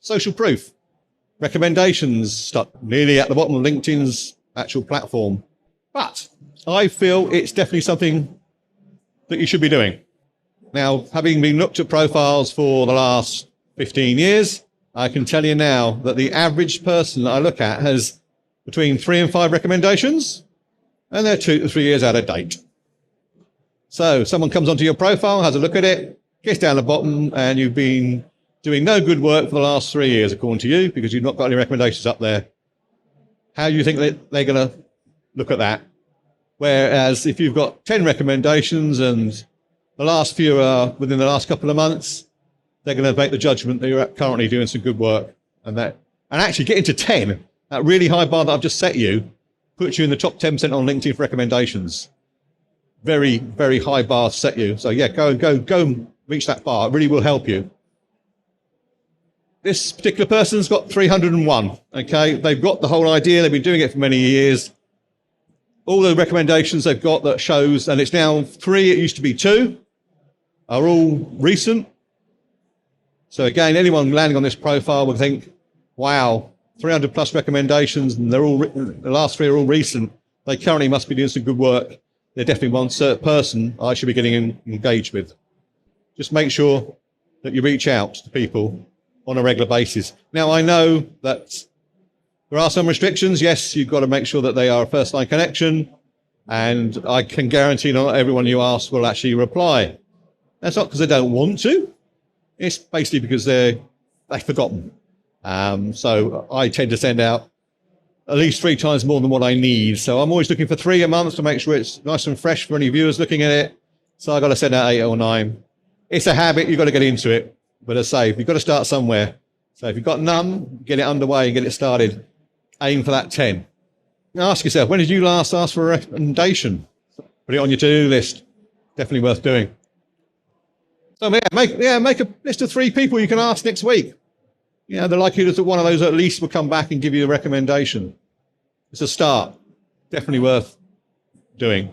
Social proof. Recommendations stuck nearly at the bottom of LinkedIn's actual platform. But I feel it's definitely something that you should be doing. Now, having been looked at profiles for the last 15 years, I can tell you now that the average person that I look at has between 3 and 5 recommendations, and they're 2 to 3 years out of date. So someone comes onto your profile, has a look at it, gets down the bottom, and you've been doing no good work for the last 3 years, according to you, because you've not got any recommendations up there. How do you think that they're going to look at that? Whereas if you've got 10 recommendations and the last few are within the last couple of months, they're going to make the judgment that you're currently doing some good work. And actually getting to 10, that really high bar that I've just set you, puts you in the top 10% on LinkedIn for recommendations. Very, very high bar to set you. So yeah, go and reach that bar. It really will help you. This particular person's got 301, okay? They've got the whole idea. They've been doing it for many years. All the recommendations they've got that shows, and it's now 3, it used to be 2, are all recent. So again, anyone landing on this profile would think, wow, 300 plus recommendations, and they're all the last 3 are all recent. They currently must be doing some good work. They're definitely one certain person I should be getting engaged with. Just make sure that you reach out to people on a regular basis. Now, I know that there are some restrictions. Yes, you've got to make sure that they are a first-line connection, and I can guarantee not everyone you ask will actually reply. That's not because they don't want to. It's basically because they've forgotten. So I tend to send out at least 3 times more than what I need. So I'm always looking for 3 a month to make sure it's nice and fresh for any viewers looking at it. So I've got to send out 8 or 9. It's a habit. You've got to get into it. But as I say, you've got to start somewhere. So if you've got none, get it underway and get it started. Aim for that 10. Now ask yourself, when did you last ask for a recommendation? Put it on your to-do list. Definitely worth doing. So make a list of 3 people you can ask next week. The likelihood that one of those at least will come back and give you a recommendation. It's a start. Definitely worth doing.